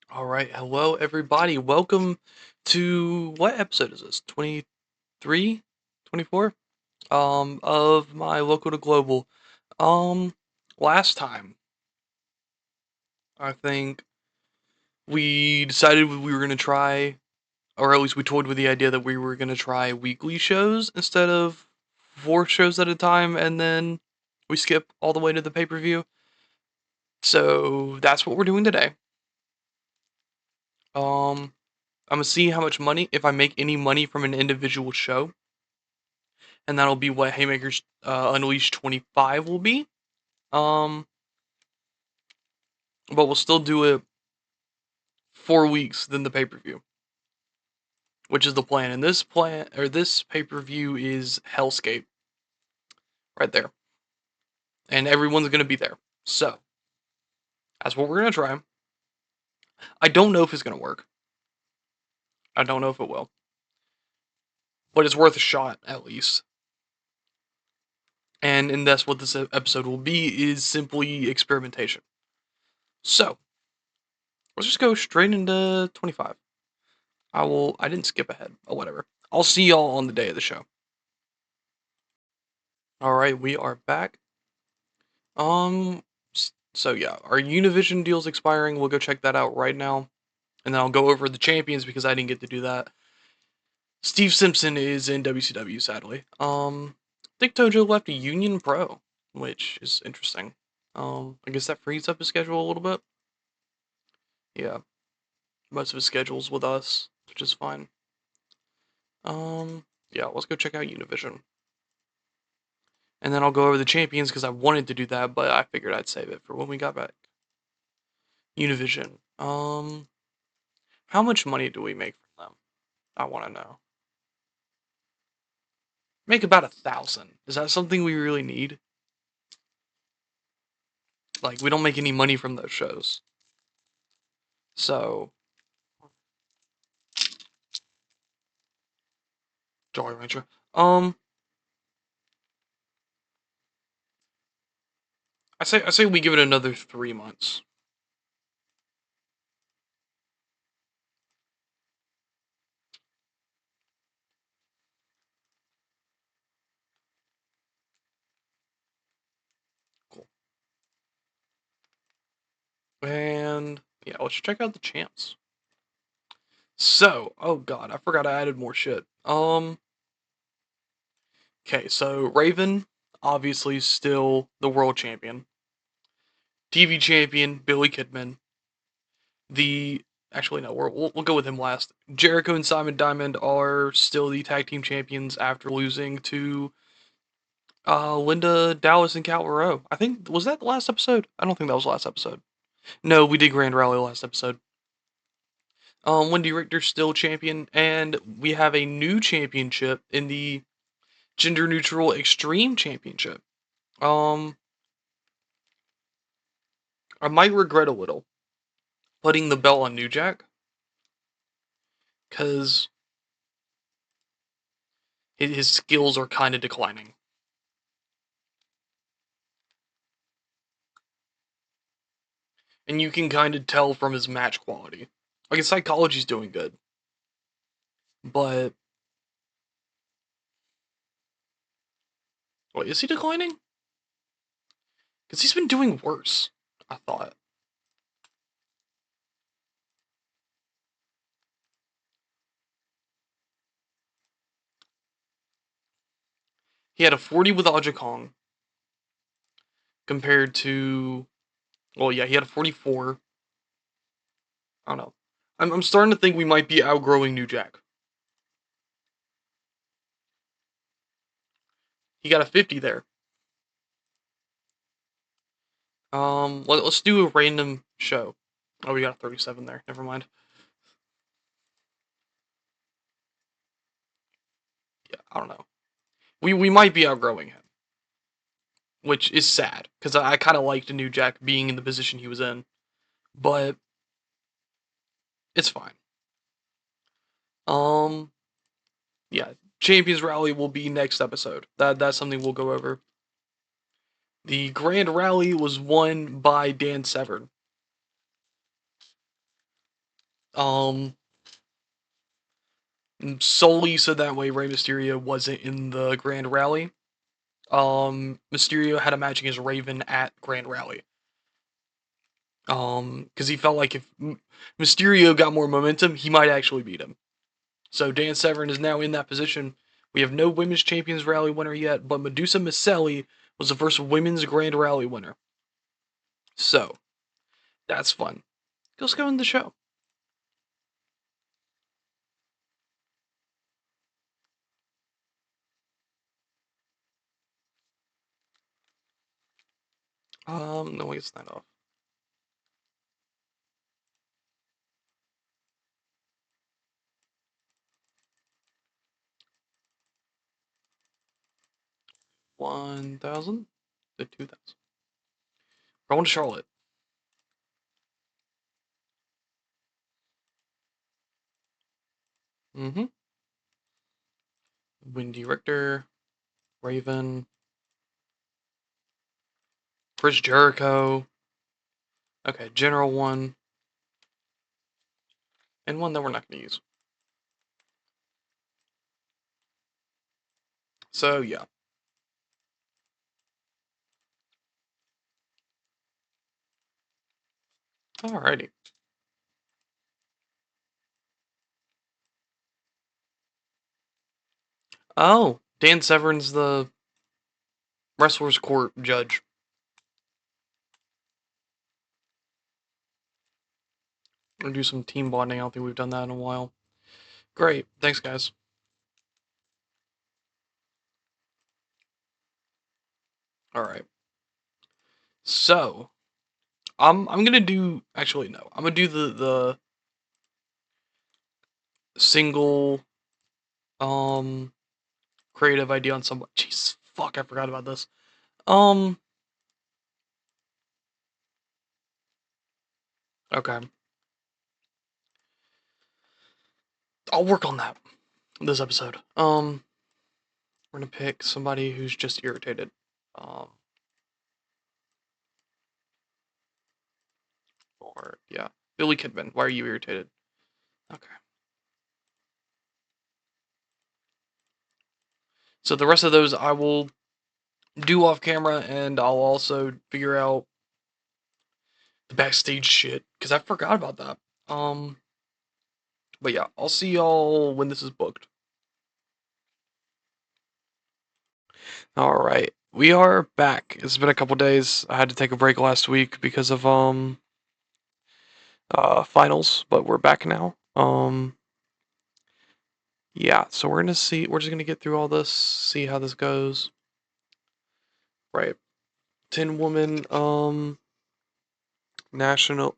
All right, hello everybody. Welcome to what episode is this? 23, 24. Of my local to global. Um Last time I think we decided we were going to try, or at least we toyed with the idea that we were going to try weekly shows instead of four shows at a time, and then we skip all the way to the pay-per-view. So that's what we're doing today. I'm gonna see how much money, if I make any money from an individual show, and that'll be what Haymakers Unleashed 25 will be. Um, but we'll still do it 4 weeks than the pay per view, which is the plan. And this pay per view is Hellscape right there, and everyone's gonna be there. So that's what we're gonna try. I don't know if it's gonna work. I don't know if it will, but it's worth a shot at least. And that's what this episode will be, is simply experimentation. So let's just go straight into 25. I didn't skip ahead. Oh, whatever. I'll see y'all on the day of the show. Alright, we are back. Um, so yeah, our Univision deal's expiring. We'll go check that out right now. And then I'll go over the champions because I didn't get to do that. Steve Simpson is in WCW, sadly. I think Tojo left a Union Pro, which is interesting. I guess that frees up his schedule a little bit. Yeah, most of his schedule's with us, which is fine. Yeah, let's go check out Univision. And then I'll go over the champions because I wanted to do that, but I figured I'd save it for when we got back. Univision. How much money do we make from them? I want to know. Make about 1,000. Is that something we really need? Like, we don't make any money from those shows. So, Jolly Rancher. I say we give it another 3 months. Cool. And yeah, let's check out the champs. So, oh god, I forgot I added more shit. Okay, so Raven, obviously still the world champion. TV champion Billy Kidman. The Actually no, we'll go with him last. Jericho and Simon Diamond are still the tag team champions after losing to Linda Dallas and Cal Rowe. I think, was that the last episode? I don't think that was the last episode. No, we did Grand Rally last episode. Wendy Richter's still champion, and we have a new championship in the gender neutral Extreme Championship. Um, I might regret a little putting the belt on New Jack, because his skills are kind of declining. And you can kind of tell from his match quality. Like, his psychology's doing good, but wait, is he declining? Because he's been doing worse, I thought. He had a 40 with Aja Kong compared to, well, yeah, he had a 44. I don't know. I'm starting to think we might be outgrowing New Jack. He got a 50 there. Let's do a random show. Oh, we got a 37 there. Never mind. Yeah, I don't know. We might be outgrowing him, which is sad because I kind of liked New Jack being in the position he was in, but it's fine. Um, yeah, Champions Rally will be next episode. That's something we'll go over. The Grand Rally was won by Dan Severn. Um, solely so that way Rey Mysterio wasn't in the Grand Rally. Mysterio had a match against Raven at Grand Rally. Because he felt like if Mysterio got more momentum, he might actually beat him. So Dan Severn is now in that position. We have no Women's Champions Rally winner yet, but Medusa Miceli was the first Women's Grand Rally winner. So, that's fun. Let's go in the show. No, it's not off. $1,000 to $2,000. Going to Charlotte. Mm-hmm. Windy Richter, Raven, Chris Jericho. Okay, General one, and one that we're not going to use. So yeah. Alrighty. Oh, Dan Severn's the Wrestlers Court judge. We're gonna do some team bonding. I don't think we've done that in a while. Great. Thanks, guys. Alright. So, I'm gonna do actually no. I'm gonna do the single creative idea on some jeez fuck I forgot about this. Um okay. I'll work on that this episode. We're gonna pick somebody who's just irritated. Um or yeah. Billy Kidman, why are you irritated? Okay. So the rest of those I will do off camera, and I'll also figure out the backstage shit because I forgot about that. But yeah, I'll see y'all when this is booked. All right, we are back. It's been a couple days. I had to take a break last week because of finals, but we're back now. Yeah, so we're gonna see. We're just gonna get through all this, see how this goes. Right, 10 woman national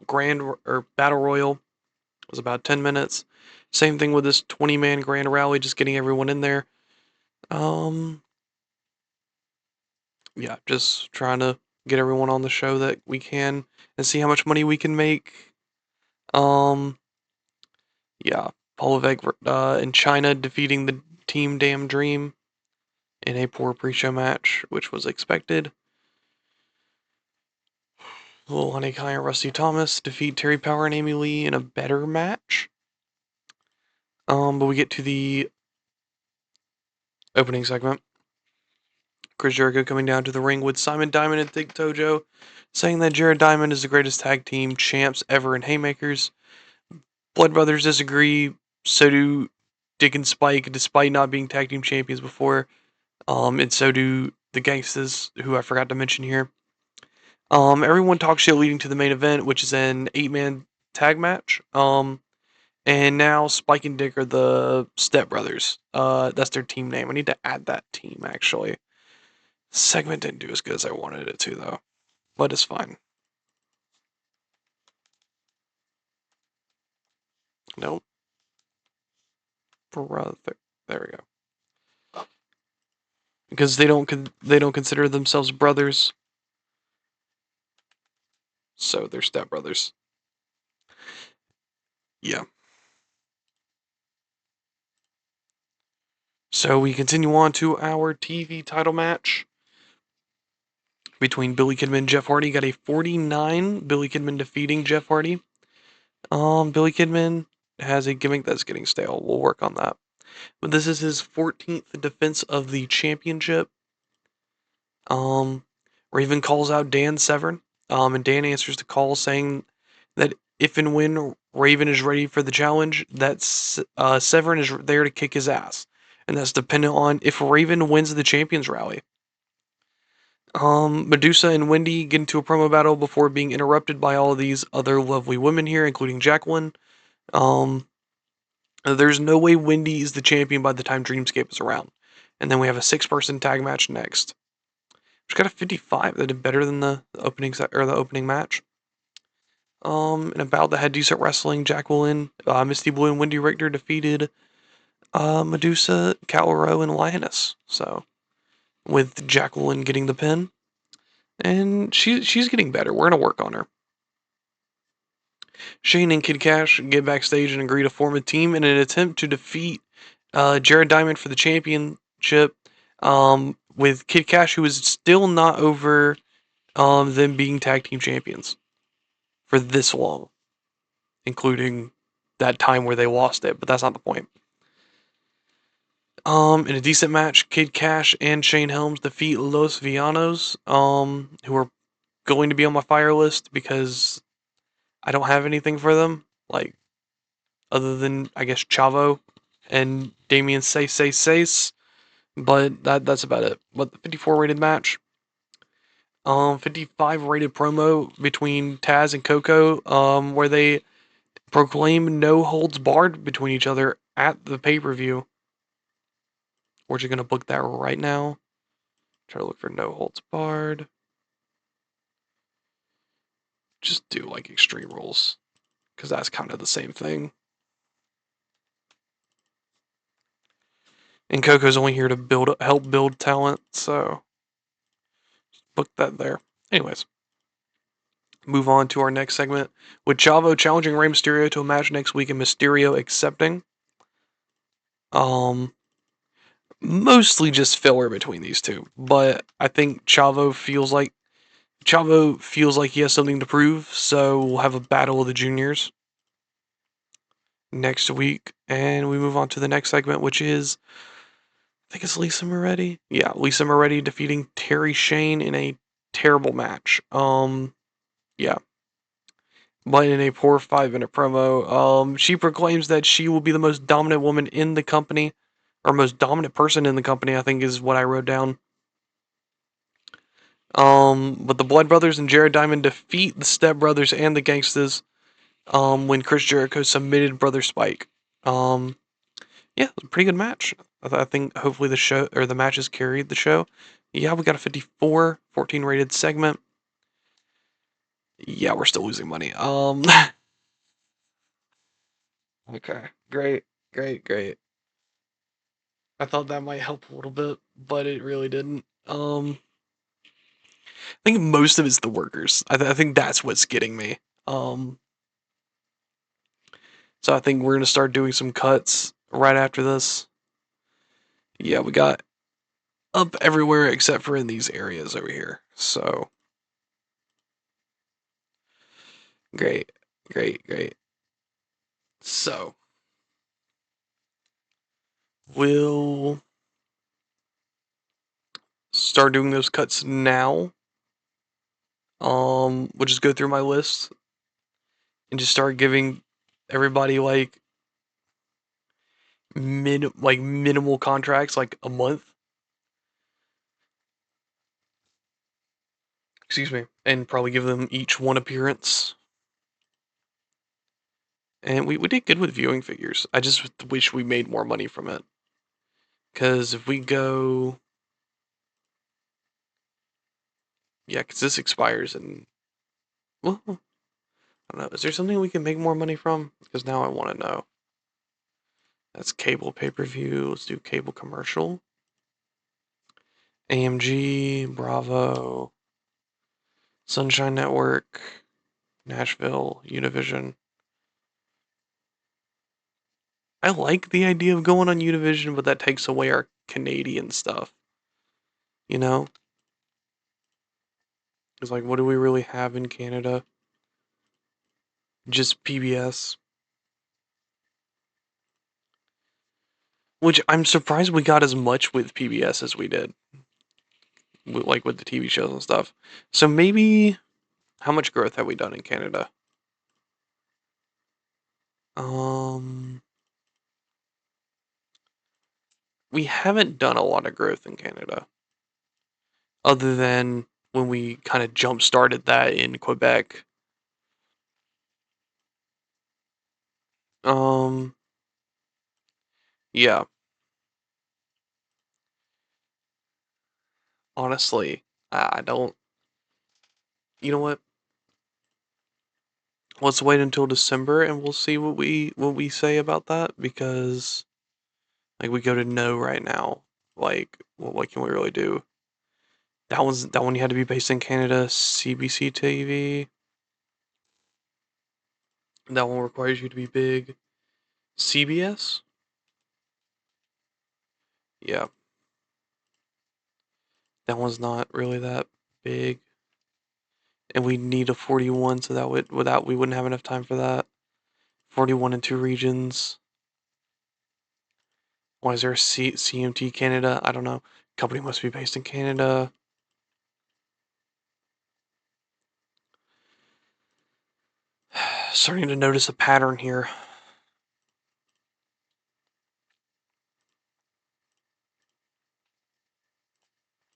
grand or battle royal was about 10 minutes. Same thing with this 20-man grand rally, just getting everyone in there. Um, yeah, just trying to get everyone on the show that we can and see how much money we can make. Um, yeah, Paul Levesque in China defeating the Team Damn Dream in a poor pre-show match, which was expected. Little Honey Kai and Rusty Thomas defeat Terry Power and Amy Lee in a better match. But we get to the opening segment. Chris Jericho coming down to the ring with Simon Diamond and Big Tojo, saying that Jared Diamond is the greatest tag team champs ever in Haymakers. Blood Brothers disagree. So do Dick and Spike, despite not being tag team champions before. And so do the Gangstas, who I forgot to mention here. Everyone talks shit leading to the main event, which is an 8-man tag match. And now Spike and Dick are the Step Brothers. That's their team name. I need to add that team actually. Segment didn't do as good as I wanted it to though, but it's fine. Nope. Brother. There we go. Because they don't consider themselves brothers, so they're Step Brothers. Yeah. So we continue on to our TV title match between Billy Kidman and Jeff Hardy. Got a 49. Billy Kidman defeating Jeff Hardy. Billy Kidman has a gimmick that's getting stale. We'll work on that. But this is his 14th defense of the championship. Raven calls out Dan Severn. And Dan answers the call saying that if and when Raven is ready for the challenge, that Severn is there to kick his ass. And that's dependent on if Raven wins the Champions Rally. Medusa and Wendy get into a promo battle before being interrupted by all of these other lovely women here, including Jacqueline. There's no way Wendy is the champion by the time Dreamscape is around. And then we have a 6-person tag match next. Which got a 55. That did better than the opening or the opening match. In a bout that had decent wrestling, Jacqueline, Misty Blue, and Wendy Richter defeated Medusa, Calro, and Lioness. So, with Jacqueline getting the pin, and she's getting better. We're gonna work on her. Shane and Kid Cash get backstage and agree to form a team in an attempt to defeat Jared Diamond for the championship. With Kid Cash, who is still not over them being tag team champions for this long, including that time where they lost it, but that's not the point. In a decent match, Kid Cash and Shane Helms defeat Los Villanos, who are going to be on my fire list because I don't have anything for them, like, other than, I guess, Chavo and Damien Sace, but that's about it. But the 54 rated match, 55 rated promo between Taz and Coco, where they proclaim no holds barred between each other at the pay-per-view. We're just gonna book that right now. Try to look for no holds barred. Just do like Extreme Rules, because that's kind of the same thing. And Coco's only here to help build talent, so book that there. Anyways, move on to our next segment with Chavo challenging Rey Mysterio to a match next week and Mysterio accepting. Mostly just filler between these two, but I think Chavo feels like he has something to prove, so we'll have a battle of the juniors next week, and we move on to the next segment, which is, I think it's Lisa Moretti. Yeah, Lisa Moretti defeating Terry Shane in a terrible match. Yeah. But in a poor 5-minute promo, she proclaims that she will be the most dominant woman in the company, or most dominant person in the company, I think is what I wrote down. But the Blood Brothers and Jared Diamond defeat the Step Brothers and the Gangstas, when Chris Jericho submitted Brother Spike. Yeah, it was a pretty good match. I think hopefully the show, or the matches carried the show. Yeah, we got a 54, 14 rated segment. Yeah, we're still losing money. Okay, great. I thought that might help a little bit, but it really didn't. I think most of it's the workers. I think that's what's getting me. So I think we're gonna start doing some cuts right after this. Yeah, we got up everywhere except for in these areas over here. So great. So we'll start doing those cuts now. We'll just go through my list and just start giving everybody like minimal contracts, like a month. Excuse me, and probably give them each one appearance. And we did good with viewing figures. I just wish we made more money from it. Because if we go... Yeah, because this expires in... Well, I don't know. Is there something we can make more money from? Because now I want to know. That's cable pay-per-view. Let's do cable commercial. AMG, Bravo, Sunshine Network, Nashville, Univision. I like the idea of going on Univision, but that takes away our Canadian stuff. You know? It's like, what do we really have in Canada? just PBS. Which I'm surprised we got as much with PBS as we did, like with the TV shows and stuff. So maybe, how much growth have we done in Canada? Um, we haven't done a lot of growth in Canada, other than when we kind of jump started that in Quebec. Um, yeah, honestly, I don't. You know what? Let's wait until December and we'll see what we say about that, because like we go to no right now. Like, what can we really do? That one you had to be based in Canada, CBC TV. That one requires you to be big. CBS? Yeah, that one's not really that big. And we need a 41, so that would without we wouldn't have enough time for that. 41 in two regions. Why is there a CMT Canada? I don't know. Company must be based in Canada. Starting to notice a pattern here.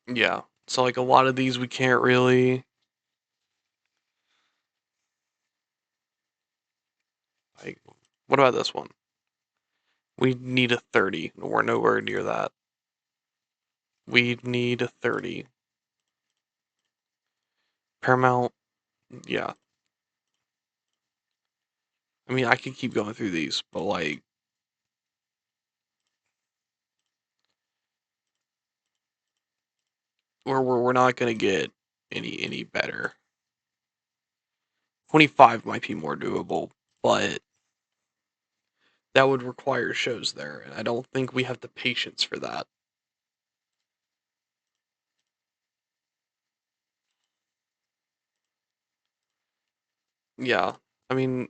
Yeah. So like a lot of these we can't really, like, what about this one? We need a 30. We're nowhere near that. We need a 30. Paramount, yeah. I mean, I could keep going through these, but like we're not gonna get any better. 25 might be more doable, but that would require shows there, and I don't think we have the patience for that. Yeah. I mean,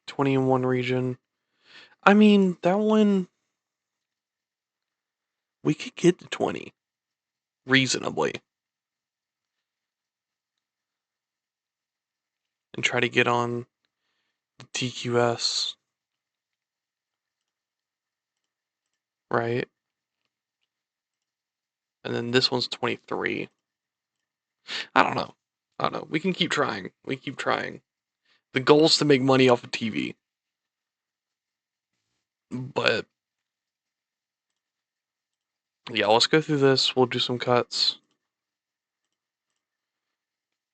20 in one region. I mean, that one we could get to 20 reasonably and try to get on the TQS, right? And then this one's 23. I don't know. I don't know. We can keep trying. We keep trying. The goal is to make money off of TV, but yeah, let's go through this. We'll do some cuts.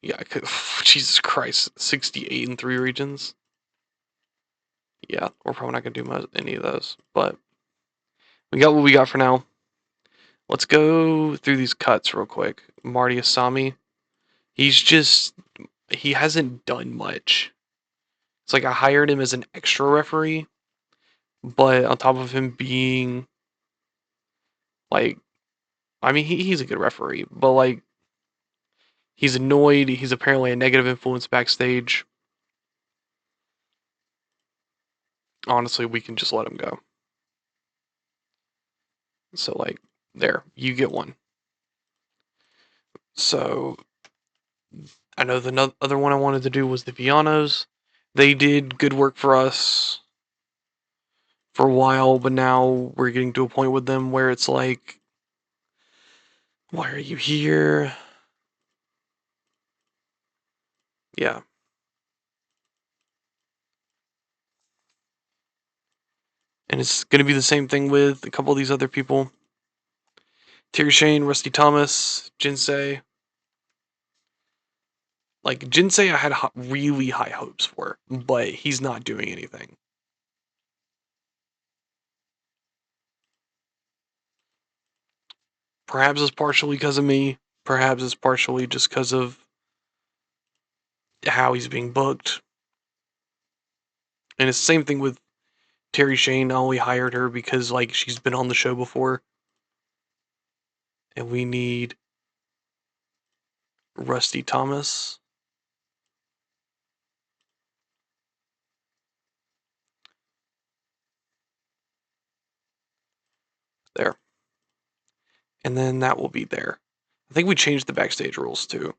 Yeah, I could. Jesus Christ, 68 in three regions. Yeah, we're probably not gonna do any of those, but we got what we got for now. Let's go through these cuts real quick. Marty Asami, he hasn't done much. It's like I hired him as an extra referee, but on top of him being like, I mean, he's a good referee, but like he's annoyed. He's apparently a negative influence backstage. Honestly, we can just let him go. So like, there, you get one. So I know the other one I wanted to do was the Vianos. They did good work for us for a while, but now we're getting to a point with them where it's like, why are you here? Yeah. And it's going to be the same thing with a couple of these other people. Terry Shane, Rusty Thomas, Jinsei. Like, Jinsei I had really high hopes for, but he's not doing anything. Perhaps it's partially because of me. Perhaps it's partially just because of how he's being booked. And it's the same thing with Terry Shane. I only hired her because like she's been on the show before, and we need Rusty Thomas. There. And then that will be there. I think we changed the backstage rules too.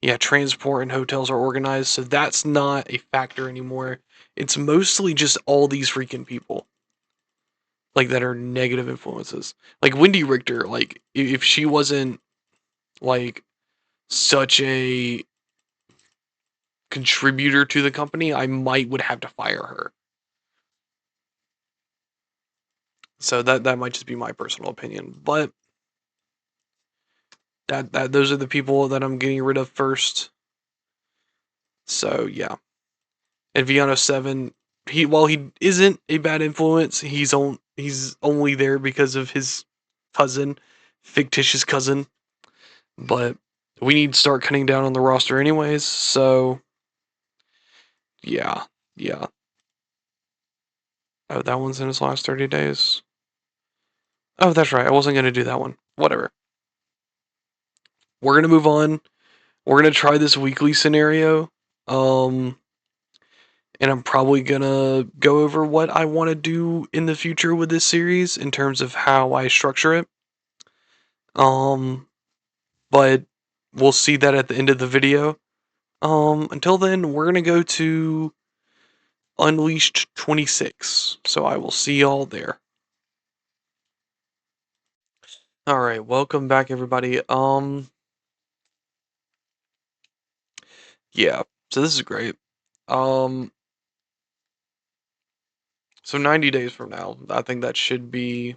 Yeah, transport and hotels are organized, so that's not a factor anymore. It's mostly just all these freaking people. Like that are negative influences. Like Wendy Richter, like if she wasn't like such a contributor to the company, I might would have to fire her. So that might just be my personal opinion. But that those are the people that I'm getting rid of first. So yeah. And Viano 7, while he isn't a bad influence, he's only there because of his cousin, fictitious cousin. But we need to start cutting down on the roster anyways, so yeah. Yeah. Oh, that one's in his last 30 days. Oh, that's right. I wasn't going to do that one. Whatever. We're going to move on. We're going to try this weekly scenario. Um, and I'm probably going to go over what I want to do in the future with this series in terms of how I structure it. Um, but we'll see that at the end of the video. Until then, we're going to go to Unleashed 26. So I will see y'all there. All right, welcome back everybody. Yeah. So this is great. Um so 90 days from now, I think that should be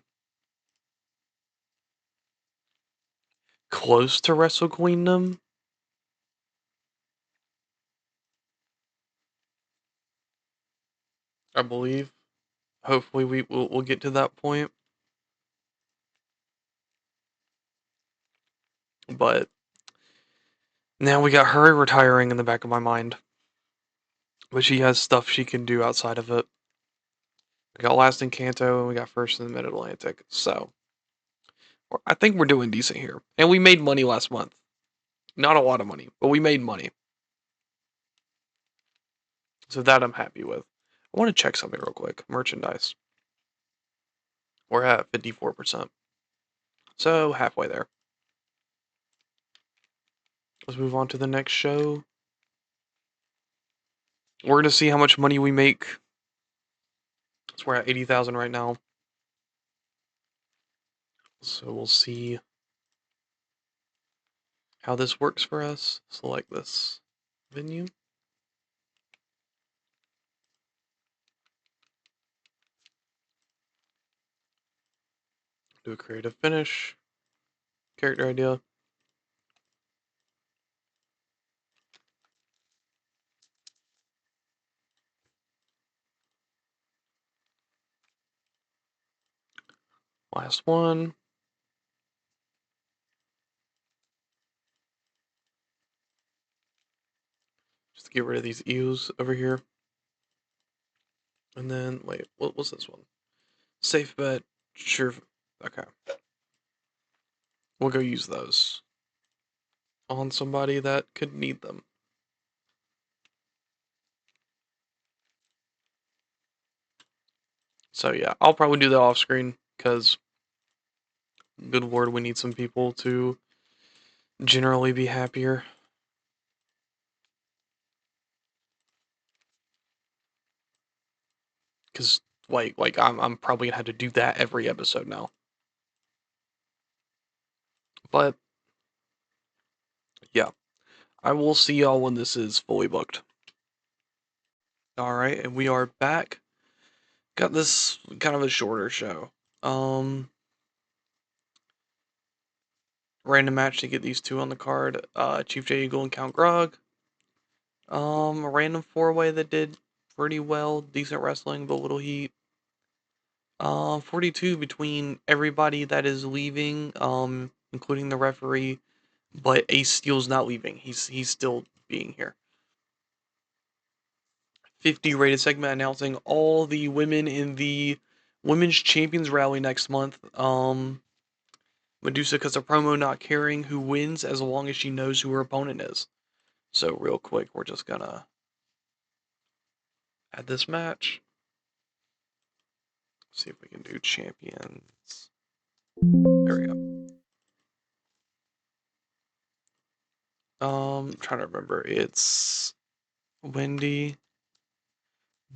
close to Wrestle Queendom. I believe. Hopefully we'll get to that point. But now we got her retiring in the back of my mind. But she has stuff she can do outside of it. We got Last in Kanto and we got First in the Mid Atlantic. So I think we're doing decent here. And we made money last month. Not a lot of money, but we made money. So that I'm happy with. I want to check something real quick. Merchandise. We're at 54%. So halfway there. Let's move on to the next show. We're gonna see how much money we make. So we're at 80,000 right now. So we'll see how this works for us. Select this venue. Do a creative finish. Character idea. Last one. Just to get rid of these E's over here. And then, wait, what was this one? Safe bet. Sure. Okay. We'll go use those on somebody that could need them. So yeah, I'll probably do that off screen because, good lord, we need some people to generally be happier. Because like I'm probably gonna have to do that every episode now. But yeah, I will see y'all when this is fully booked. All right, and we are back. Got this kind of a shorter show. Random match to get these two on the card. Chief J Eagle and Count Grog. A random four-way that did pretty well, decent wrestling, but little heat. 42 between everybody that is leaving, including the referee, but Ace Steel's not leaving. He's still being here. 50 rated segment announcing all the women in the Women's Champions Rally next month. Medusa cuts a promo not caring who wins as long as she knows who her opponent is. So real quick, we're just gonna add this match. See if we can do champions. There we go. Trying to remember. It's Wendy,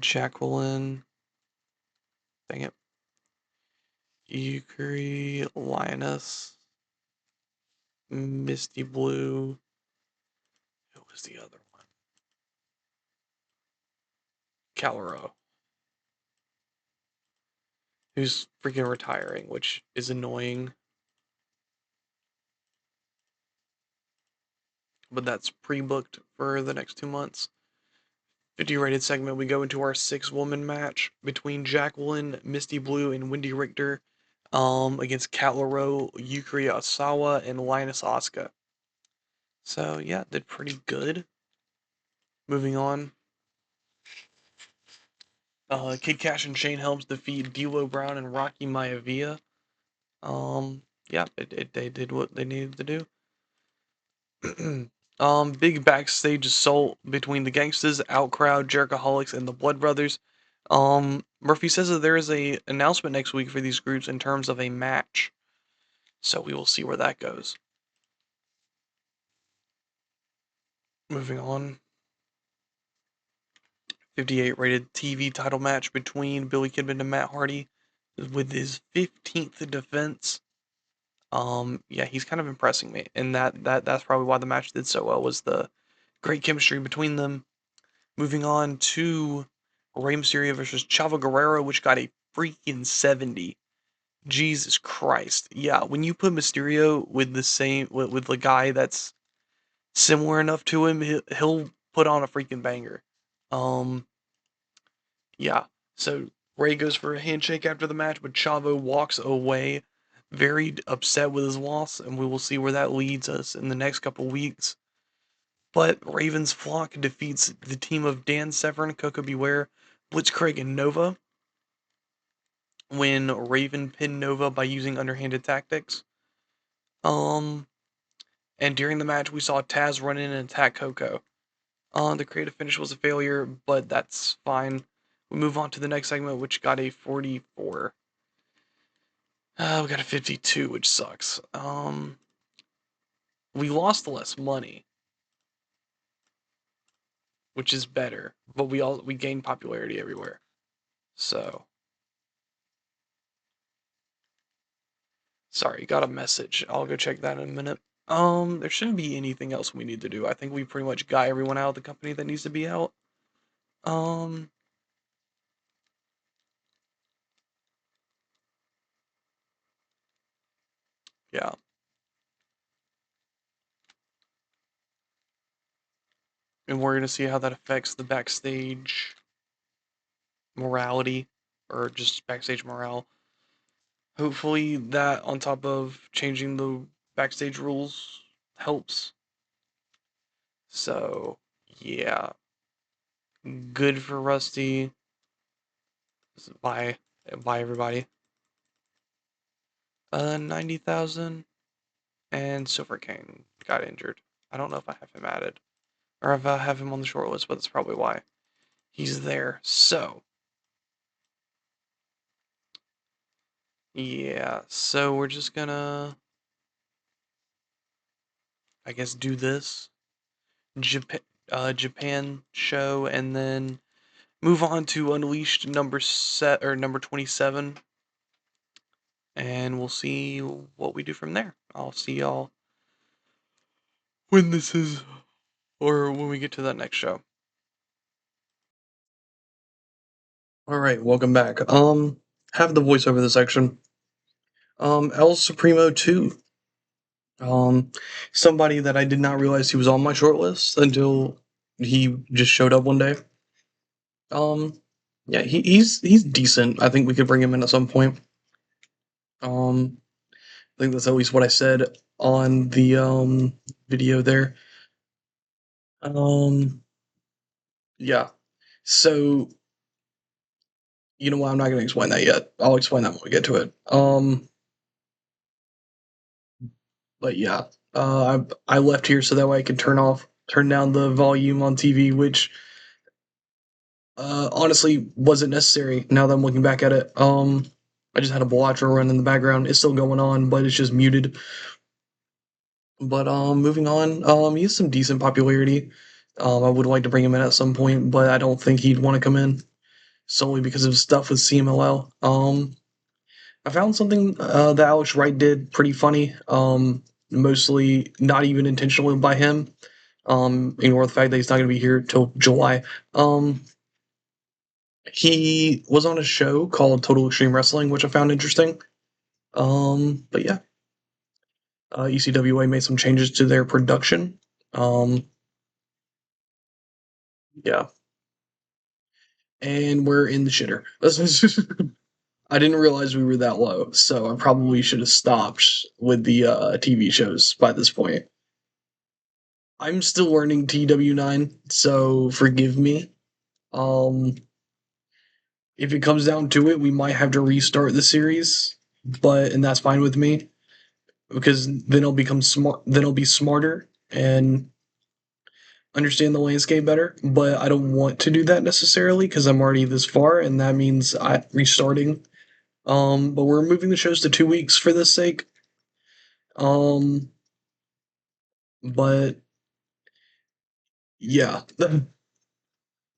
Jacqueline. Dang it. Yukari, Lioness, Misty Blue. Who was the other one? Calero. Who's freaking retiring, which is annoying. But that's pre-booked for the next 2 months. 50 rated segment, we go into our 6-woman match between Jacqueline, Misty Blue, and Wendy Richter against Calero, Yukari Asawa, and Linus Asuka. So yeah, did pretty good. Moving on. Kid Cash and Shane Helms defeat D'Lo Brown and Rocky Maivia. Yeah, they did what they needed to do. Big backstage assault between the Gangsters, Outcrowd, Jerichoholics, and the Blood Brothers. Murphy says that there is a announcement next week for these groups in terms of a match. So we will see where that goes. Moving on. 58 rated TV title match between Billy Kidman and Matt Hardy with his 15th defense. Yeah, he's kind of impressing me, and that's probably why the match did so well, was the great chemistry between them. Moving on to Rey Mysterio versus Chavo Guerrero, which got a freaking 70. Jesus Christ. Yeah, when you put Mysterio with the same with the guy that's similar enough to him, he'll put on a freaking banger. Um, yeah. So Rey goes for a handshake after the match, but Chavo walks away, very upset with his loss, and we will see where that leads us in the next couple weeks. But Raven's Flock defeats the team of Dan Severn, Coco Beware, Blitzkrieg, and Nova when Raven pinned Nova by using underhanded tactics. And during the match, we saw Taz run in and attack Coco. The creative finish was a failure, but that's fine. We move on to the next segment, which got a 44. We got a 52, which sucks. We lost less money, which is better, but we gained popularity everywhere. So, sorry, got a message. I'll go check that in a minute. There shouldn't be anything else we need to do. I think we pretty much got everyone out of the company that needs to be out. Um, yeah. And we're gonna see how that affects the backstage morality, or just backstage morale. Hopefully that, on top of changing the backstage rules, helps. So, yeah. Good for Rusty. Bye. Bye, everybody. 90,000. And Silver King got injured. I don't know if I have him added, or if I have him on the short list, but that's probably why he's there. So, yeah. So we're just gonna, I guess, do this Japan show, and then move on to Unleashed number 27, and we'll see what we do from there. I'll see y'all when this is, or when we get to that next show. All right, welcome back. Have the voiceover this section. El Supremo 2. Um, Somebody that I did not realize he was on my short list until he just showed up one day. Yeah, he's decent. I think we could bring him in at some point. I think that's at least what I said on the video there. Yeah. So you know what? I'm not going to explain that yet. I'll explain that when we get to it. But yeah, I left here so that way I could turn down the volume on TV, which honestly wasn't necessary. Now that I'm looking back at it, I just had a Bellatra run in the background. It's still going on, but it's just muted. But moving on, he has some decent popularity. I would like to bring him in at some point, but I don't think he'd want to come in solely because of stuff with CMLL. I found something that Alex Wright did pretty funny. Mostly not even intentionally by him. Ignore the fact that he's not going to be here till July. He was on a show called Total Extreme Wrestling, which I found interesting. But yeah, ECWA made some changes to their production. Um, yeah, and we're in the shitter. I didn't realize we were that low, so I probably should have stopped with the TV shows by this point. I'm still learning TW9, so forgive me. Um, if it comes down to it, we might have to restart the series, but and that's fine with me because then I'll become smart. Then I'll be smarter and understand the landscape better. But I don't want to do that necessarily because I'm already this far, and that means I restarting. But we're moving the shows to 2 weeks for this sake. Um, but yeah,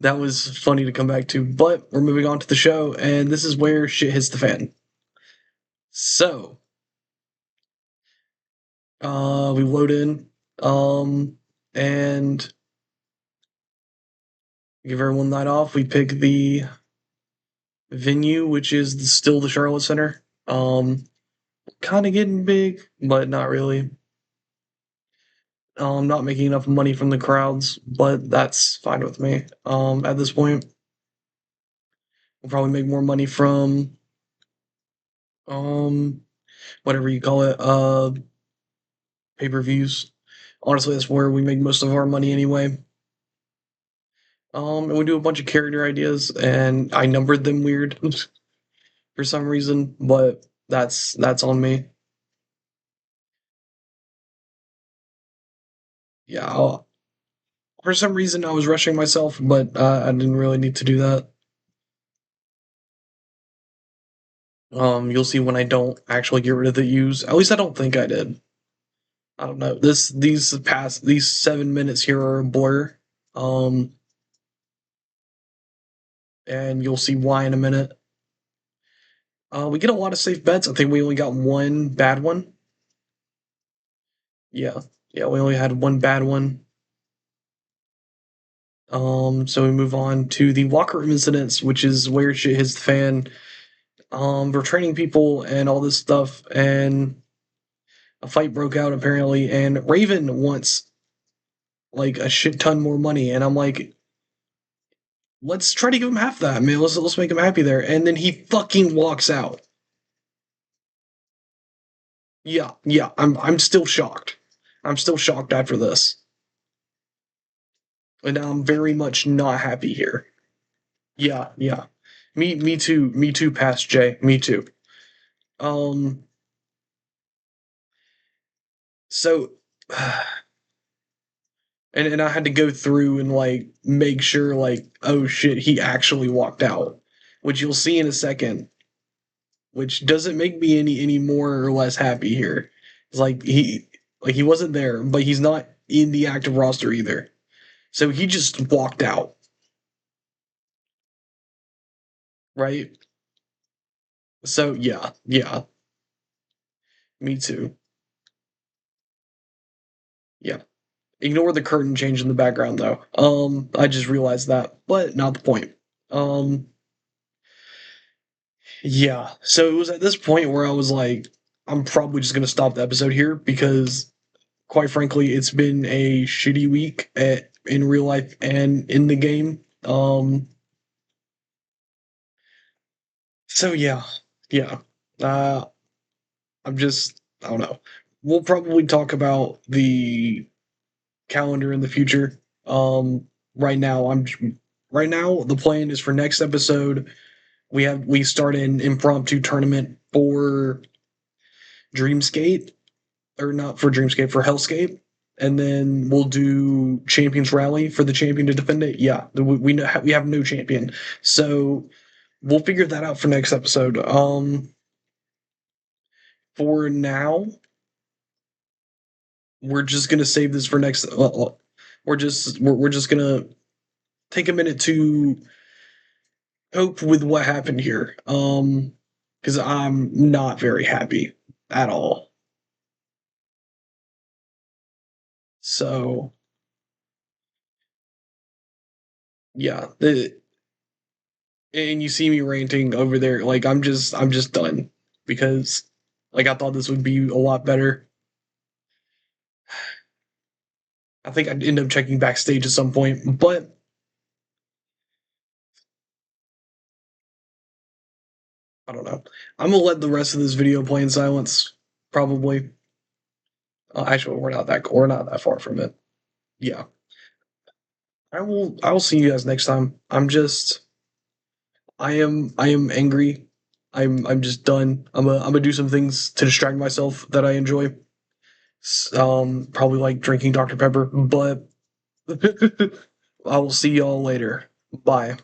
that was funny to come back to. But we're moving on to the show, and this is where shit hits the fan. So, we load in, and give everyone night off. We pick the venue, which is still the Charlotte Center. Kind of getting big, but not really. Not making enough money from the crowds, but that's fine with me. At this point, we'll probably make more money from um, whatever you call it, pay per views. Honestly, that's where we make most of our money anyway. And we do a bunch of character ideas, and I numbered them weird for some reason, but that's on me. Yeah, for some reason I was rushing myself, but I didn't really need to do that. You'll see when I don't actually get rid of the U's. At least I don't think I did. I don't know. These 7 minutes here are a blur. Um, and you'll see why in a minute. We get a lot of safe bets. I think we only got one bad one. Yeah, yeah, we only had one bad one. So we move on to the locker room incidents, which is where shit hits the fan. We're training people and all this stuff, and a fight broke out apparently, and Raven wants like a shit ton more money, and I'm like, let's try to give him half that, man. Let's make him happy there, and then he fucking walks out. Yeah, yeah, I'm still shocked. I'm still shocked after this, and I'm very much not happy here. Yeah, yeah, me too, me too. Past Jay, me too. Um, so. And I had to go through and like make sure like oh shit he actually walked out, which you'll see in a second, which doesn't make me any more or less happy here. It's like he wasn't there, but he's not in the active roster either, so he just walked out, right? So yeah, yeah, me too. Yeah, ignore the curtain change in the background though. I just realized that, but not the point. Um, Yeah. So it was at this point where I was like, I'm probably just going to stop the episode here because, quite frankly, it's been a shitty week in real life and in the game. So yeah, yeah. Uh, I don't know. We'll probably talk about the calendar in the future. Right now, right now the plan is for next episode. We start an impromptu tournament for Dreamskate. or not for Dreamscape, for Hellscape, and then we'll do Champions Rally for the champion to defend it. Yeah, we have no champion, so we'll figure that out for next episode. For now, we're just gonna save this for next. We're just gonna take a minute to cope with what happened here. Because I'm not very happy at all. So yeah, and you see me ranting over there, like I'm just done because like I thought this would be a lot better. I think I'd end up checking backstage at some point, but I don't know. I'm gonna let the rest of this video play in silence, probably. Actually, we're not that far from it. Yeah, I will see you guys next time. I am angry. I'm just done. I'm gonna do some things to distract myself that I enjoy. Probably like drinking Dr. Pepper, but I will see y'all later. Bye.